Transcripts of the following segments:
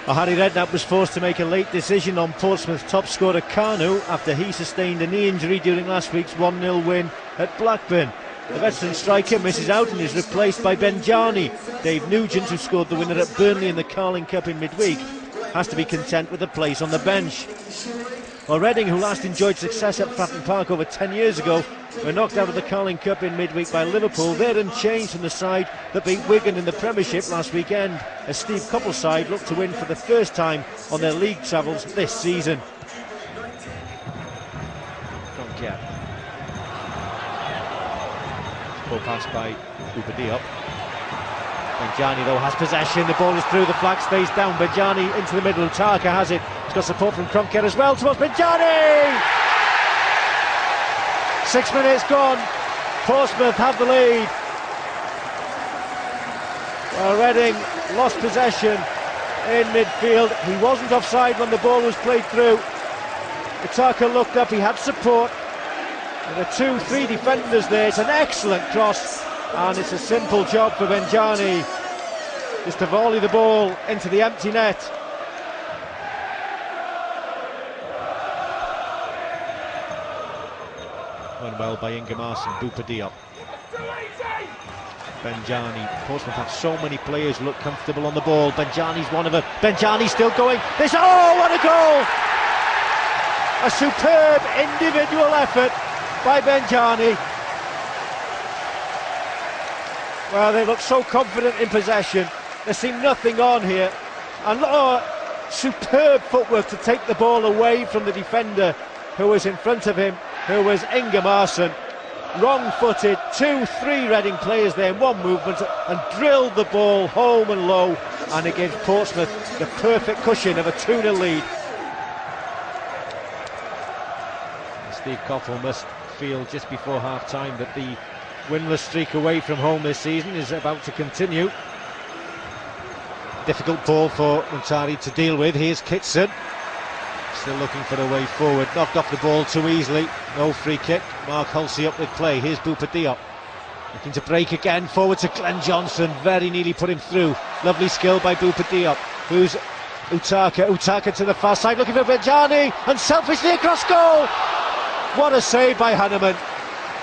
Well, Harry Redknapp was forced to make a late decision on Portsmouth's top scorer Kanu after he sustained a knee injury during last week's 1-0 win at Blackburn. The veteran striker misses out and is replaced by Benjani. Dave Nugent, who scored the winner at Burnley in the Carling Cup in midweek, has to be content with a place on the bench. Well, Reading, who last enjoyed success at Fratton Park over 10 years ago, were knocked out of the Carling Cup in midweek by Liverpool. They're unchanged from the side that beat Wigan in the Premiership last weekend, as Steve Coppell's side looked to win for the first time on their league travels this season. Ball pass by Diop. Benjani though has possession, the ball is through, the flag stays down. Benjani into the middle, Utaka has it, he's got support from Kroenke as well towards Benjani! 6 minutes gone, Portsmouth have the lead. Well, Reading lost possession in midfield. He wasn't offside when the ball was played through. Utaka looked up, he had support. There are 2-3 defenders there. It's an excellent cross, and it's a simple job for Benjani just to volley the ball into the empty net. Won well by Ingemarson, Diop. Benjani. Portsmouth have so many players who look comfortable on the ball. Benjani's one of them. Benjani's still going. Oh, what a goal! A superb individual effort by Benjani. Well, they look so confident in possession. There seemed nothing on here. And superb footwork to take the ball away from the defender who was in front of him, who was Ingemarson. Wrong-footed, 2-3 Reading players there in one movement and drilled the ball home and low, and it gives Portsmouth the perfect cushion of a 2-0 lead. Steve Coppell must feel just before half-time that the winless streak away from home this season is about to continue. Difficult ball for Muntari to deal with. Here's Kitson, still looking for a way forward, knocked off the ball too easily. No free kick. Mark Hulsey up with play. Here's Diop looking to break again, forward to Glenn Johnson, very nearly put him through. Lovely skill by Diop. Who's Utaka to the far side looking for Benjani, and selfishly across goal. What a save by Hanneman,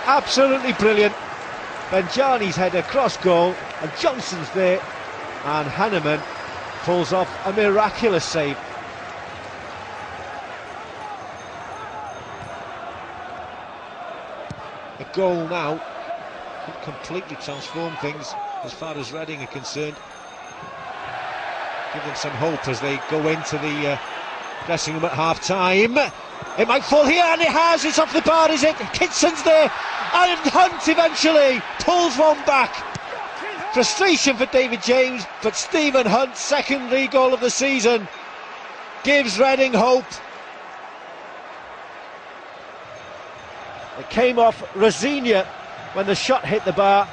absolutely brilliant. Benjani's header cross goal, and Johnson's there, and Hanneman pulls off a miraculous save. A goal now could completely transform things as far as Reading are concerned. Give them some hope as they go into the dressing room at half-time. It might fall here, and it has. It's off the bar, is it? Kitson's there, and Hunt eventually pulls one back. Frustration for David James, but Stephen Hunt's second league goal of the season gives Reading hope. It came off Rosinia when the shot hit the bar.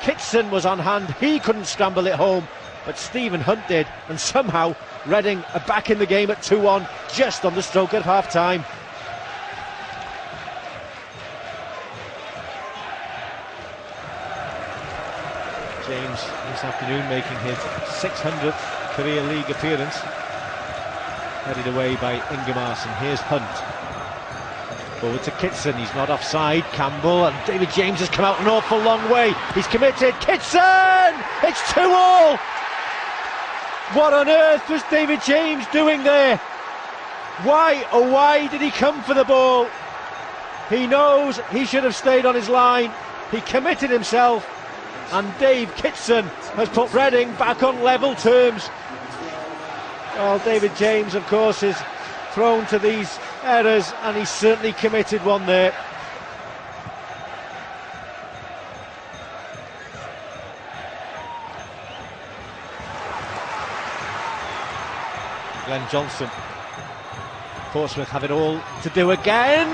Kitson was on hand, he couldn't scramble it home, but Stephen Hunt did, and somehow Reading are back in the game at 2-1, just on the stroke of half-time. James this afternoon making his 600th career league appearance. Headed away by Ingemarson. Here's Hunt. Forward to Kitson, he's not offside. Campbell, and David James has come out an awful long way. He's committed. Kitson! It's 2-2! What on earth was David James doing there? Why, oh why did he come for the ball? He knows he should have stayed on his line. He committed himself, and Dave Kitson has put Reading back on level terms. Well, David James, of course, is prone to these errors, and he certainly committed one there. Glenn Johnson. Portsmouth have it all to do again.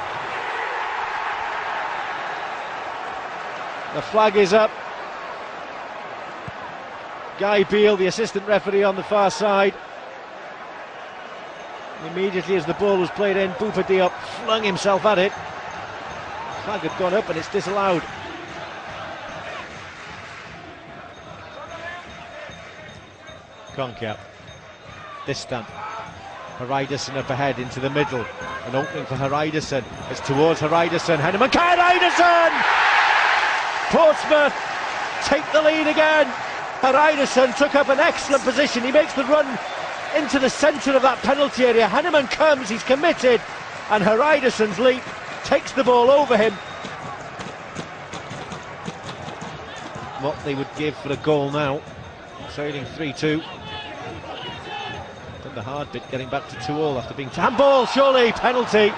The flag is up. Guy Beale, the assistant referee, on the far side. Immediately as the ball was played in, Diop flung himself at it. The flag had gone up and it's disallowed. Kroenke. distant. Hreidarson up ahead into the middle. An opening for Hreidarson. It's towards Hreidarson. Henneman, Hreidarson! Portsmouth take the lead again. Hreidarson took up an excellent position. He makes the run into the centre of that penalty area. Henneman comes, he's committed, and Hreidarson's leap takes the ball over him. What they would give for a goal now. Trailing 3-2. Done the hard bit, getting back to 2-2 after being handball, surely, penalty.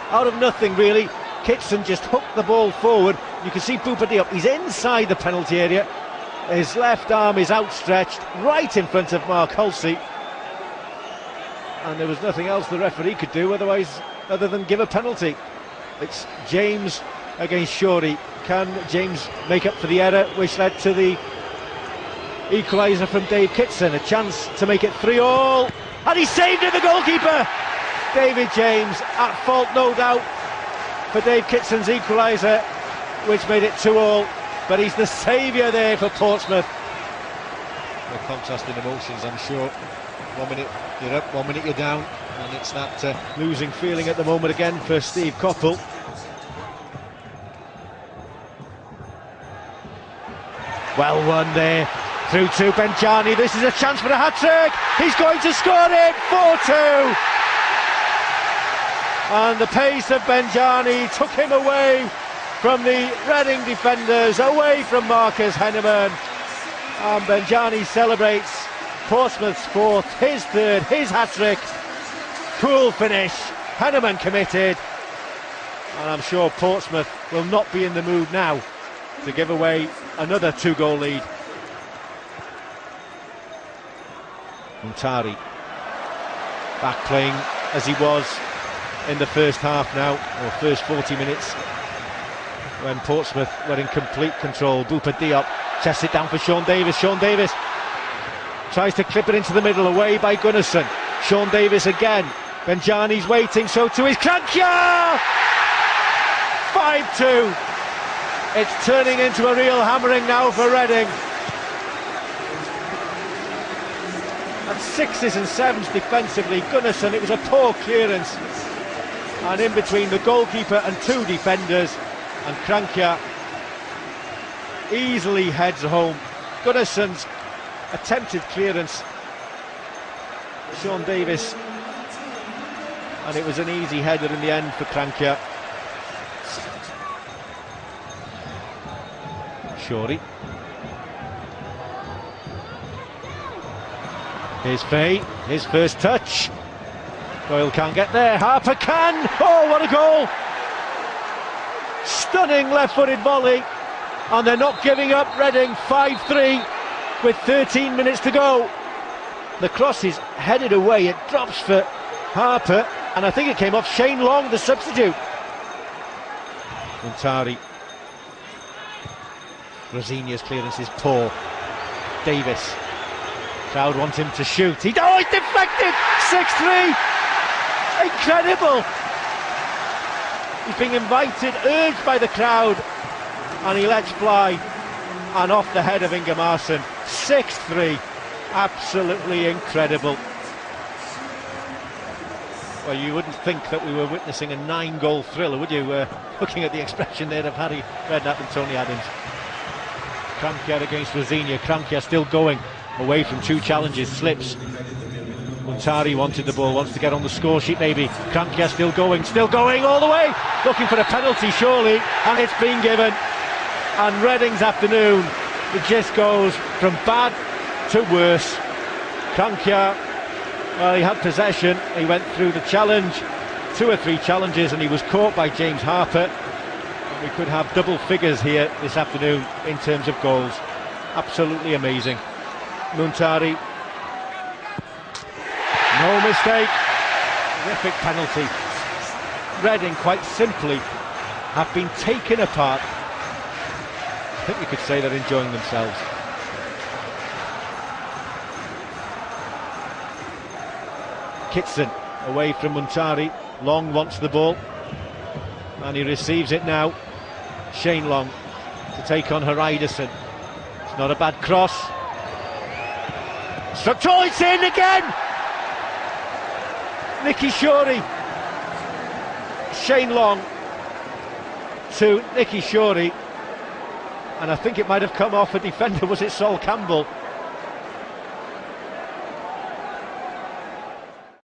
Out of nothing really. Kitson just hooked the ball forward. You can see Bouba Diop, he's inside the penalty area. His left arm is outstretched right in front of Mark Hulsey. And there was nothing else the referee could do other than give a penalty. It's James against Shorey. Can James make up for the error which led to the equaliser from Dave Kitson? A chance to make it 3-3, and he saved it, the goalkeeper! David James at fault, no doubt, for Dave Kitson's equaliser, which made it 2-2, but he's the saviour there for Portsmouth. The contrast in emotions, I'm sure. 1 minute you're up, 1 minute you're down, and it's that losing feeling at the moment again for Steve Coppell. Well won there, through to Benjani. This is a chance for a hat-trick. He's going to score it, 4-2. And the pace of Benjani took him away from the Reading defenders, away from Marcus Henneman. And Benjani celebrates Portsmouth's fourth, his third, his hat-trick. Cool finish, Henneman committed. And I'm sure Portsmouth will not be in the mood now to give away another 2-goal lead. Muntari back playing as he was in the first half now, or first 40 minutes, when Portsmouth were in complete control. Bouba Diop chests it down for Sean Davis. Sean Davis tries to clip it into the middle, away by Gunnarsson. Sean Davis again. Benjani's waiting, so too is Krankja! 5-2. It's turning into a real hammering now for Reading. And 6s and 7s defensively. Gunnarsson, it was a poor clearance. And in between the goalkeeper and 2 defenders. And Krankja easily heads home. Gunnarsson's attempted clearance. Sean Davis. And it was an easy header in the end for Krankja. Shorey. Here's Fay, his first touch. Doyle can't get there, Harper can! Oh, what a goal! Stunning left-footed volley, and they're not giving up. Reading 5-3 with 13 minutes to go. The cross is headed away, it drops for Harper, and I think it came off Shane Long, the substitute. Muntari. Rosinia's clearance is poor. Davis. Crowd want him to shoot. He's deflected! 6-3! Incredible! He's being invited, urged by the crowd, and he lets fly, and off the head of Ingemarson. 6-3. Absolutely incredible. Well, you wouldn't think that we were witnessing a 9-goal thriller, would you? Looking at the expression there of Harry Redknapp and Tony Adams. Krankja against Rosinia. Krankja still going away from 2 challenges, slips. Muntari wanted the ball, wants to get on the score sheet maybe. Krankja still going all the way, looking for a penalty surely, and it's been given. And Reading's afternoon, it just goes from bad to worse. Krankja, well, he had possession, he went through the challenge, 2 or 3 challenges, and he was caught by James Harper. We could have double figures here this afternoon in terms of goals. Absolutely amazing. Muntari, no mistake. Terrific penalty. Reading, quite simply, have been taken apart. I think we could say they're enjoying themselves. Kitson away from Muntari. Long wants the ball, and he receives it now. Shane Long to take on Hreidarson. It's not a bad cross. Struck tall, it's in again! Nicky Shorey. Shane Long to Nicky Shorey. And I think it might have come off a defender, was it Sol Campbell?